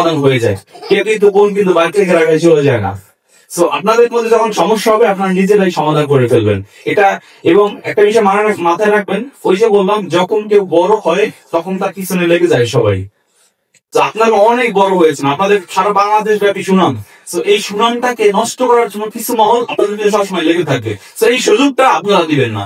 সমাধান হয়ে যায়। কেউ কিন্তু বোন কিন্তু বাড়ি থেকে রাখায় চলে যায় না। সো আপনাদের মধ্যে যখন সমস্যা হবে আপনারা নিজেরাই সমাধান করে ফেলবেন এটা। এবং একটা বিষয় মাথায় রাখবেন, ওই যে বললাম যখন কেউ বড় হয় তখন তার পিছনে লেগে যায় সবাই। তো আপনারা অনেক বড় হয়েছেন, আপনাদের সারা বাংলাদেশ ব্যাপী সুনাম। তো এই সুনামটাকে নষ্ট করার জন্য কিছু মহল আপনাদের সবসময় লেগে থাকে। তো এই সুযোগটা আপনারা দিবেন না,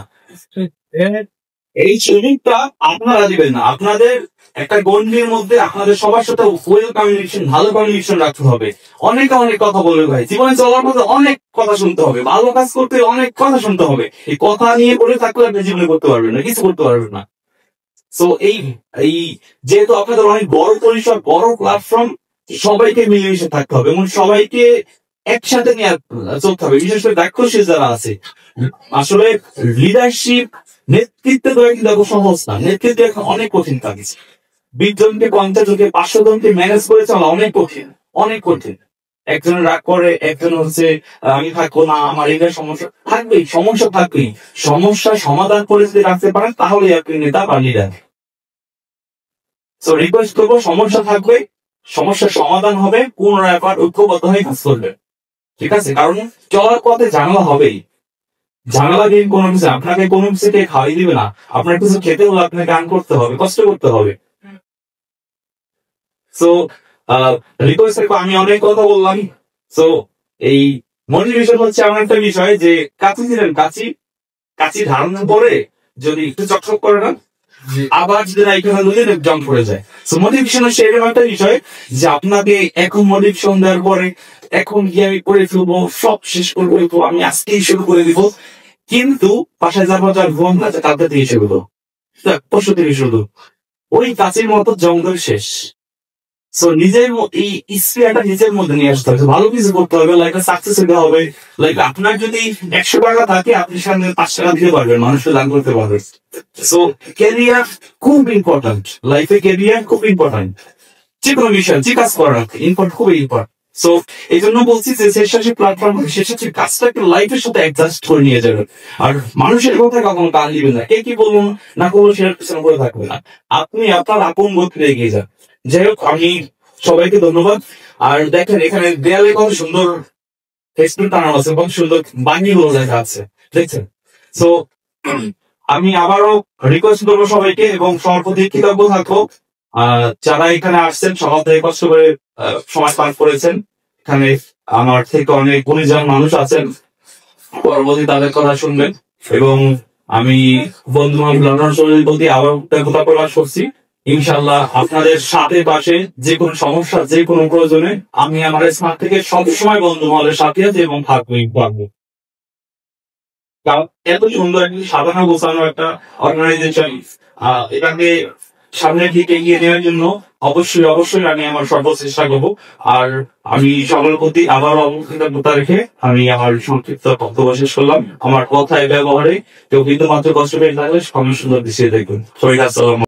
এই সুযোগটা আপনারা দিবেন না। আপনাদের একটা গণ্ডির মধ্যে আপনাদের সবার সাথে ওয়েল কমিউনিকেশন, ভালো কমিউনিকেশন রাখতে হবে। অনেকে অনেক কথা বলবে ভাই, জীবনে চলার মধ্যে অনেক কথা শুনতে হবে, ভালো কাজ করতে অনেক কথা শুনতে হবে। এই কথা নিয়ে পড়ে থাকলে আপনি জীবনে করতে পারবেন না, কিছু করতে পারবেন না। সো এই এই যেহেতু আপনাদের অনেক বড় পরিসর, বড় প্ল্যাটফর্ম, সবাইকে মিলেমিশে থাকতে হবে এবং সবাইকে একসাথে নিয়ে চলতে হবে। বিশেষ করে দায়িত্বশীল যারা আছে, আসলে লিডারশিপ, নেতৃত্ব দেওয়া কিন্তু এত সহজ না। নেতৃত্ব এখন অনেক কঠিন কাজ। 20 জনকে, 50 জনকে, 500 জনকে ম্যানেজ করে চলা অনেক কঠিন, অনেক কঠিন। একজন রাগ করে, একজন হচ্ছে আমি থাকবো না, আমার এটা সমস্যা থাকবেই, সমস্যা থাকবেই। সমস্যা সমাধান করে যদি রাখতে পারেন তাহলে আপনি নেতা বা লিডার। তো রিকোয়েস্ট করবো, সমস্যা থাকবে, সমস্যার সমাধান হবে, পুনরায় আবার ঐক্যবদ্ধ হয়ে কাজ করবে, ঠিক আছে? কারণ চলার পথে ঝামেলা হবেই। ঝামেলা দিয়ে কোনো কিছু, আপনাকে কোনো কিছু কে খাওয়াই দিবে না। আপনার কিছু খেতে হলে আপনাকে গান করতে হবে, কষ্ট করতে হবে। সো রিকোয়েস্ট করবো, আমি অনেক কথা বললাম। সো এই মোটিভেশন হচ্ছে এমন একটা বিষয় যে কাঁচি ছিলেন, কাঁচি কাঁচি ধারণার পরে যদি একটু চকচক করে না, আবার যদি না এখানে দুদিন জং পড়ে যায়। সো মোটিভেশন হচ্ছে এরকম একটা বিষয় যে আপনাকে এখন মোটিভেশন দেওয়ার পরে এখন গিয়ে আমি করে ফেলবো, সব শেষ করে ফেলবো, আমি আজকেই শুরু করে দিব, কিন্তু বাসায় যাবার যার ঘুম না কালকে থেকে শুরু, পরশু থেকে শুরু, ওই কাঁচির মতো জঙ্গল শেষ। সো নিজের এই স্পেয়ারটা নিজের মধ্যে নিয়ে আসতে হবে, ভালো কিছু করতে হবে, লাইক সাকসেস হতে হবে। লাইক আপনার যদি 100 টাকা থাকে, আপনি সামনে 5 টাকা দিতে পারবেন, মানুষকে দান করতে পারবেন। সো ক্যারিয়ার খুব ইম্পর্টেন্ট, লাইফে ক্যারিয়ার খুব ইম্পর্টেন্ট। যে কোনো বিষয়, যে কাজ করার ইম্পর্টেন্ট, খুবই ইম্পর্টেন্ট। সো এই জন্য বলছি যে শেষাশি প্ল্যাটফর্ম, শেষাশি কাজটাকে লাইফের সাথে অ্যাডজাস্ট করে নিয়ে যাবেন। আর মানুষের কথা কখনো কান দিবেন না, কে কি বলুন না করবো সেটার পিছনে করে থাকবে না। আপনি আপনার আপন গতিতে এগিয়ে যান। যাই হোক, আমি সবাইকে ধন্যবাদ। আর দেখেন এখানে দেয়ালে কত সুন্দর ফেসবুক টানানো আছে, কত সুন্দর বাণীগুলো লেখা আছে, দেখছেন? সো আমি আবারও রিকোয়েস্ট করবো সবাইকে এবং সবার প্রতি কৃতজ্ঞ থাকবো। যারা এখানে আসছেন, সকাল থেকে কষ্ট করে সময় পার করেছেন, এখানে আমার থেকে অনেক গুণীজন মানুষ আছেন, পরবর্তী তাদের কথা শুনবেন। এবং আমি বন্ধু বান্ধব প্রতি আবার কৃতজ্ঞতা প্রকাশ করছি। ইনশাল্লাহ আপনাদের সাথে পাশে যে কোনো সমস্যা, যে কোনো প্রয়োজনে আমি আমার স্মার্ট থেকে সবসময় বন্ধু মহলের সাথে আছি এবং থাকবোই পারবো। কারণ এত সুন্দর একটি সাধারণ গোছানো একটা অর্গানাইজেশন, এটাকে সামনে দিকে এগিয়ে নেওয়ার জন্য অবশ্যই অবশ্যই আমি আমার সর্বচেষ্টা করবো। আর আমি সকলের প্রতি আবার কৃতজ্ঞতা রেখে আমি আমার সংক্ষিপ্ত বক্তব্য শেষ করলাম। আমার কথায় ব্যবহারে কেউ কিন্তু মাত্র কষ্ট পেয়ে থাকলে সবাই সুন্দর দৃষ্টিতে দেখবেন। সবাইকে আসসালাম।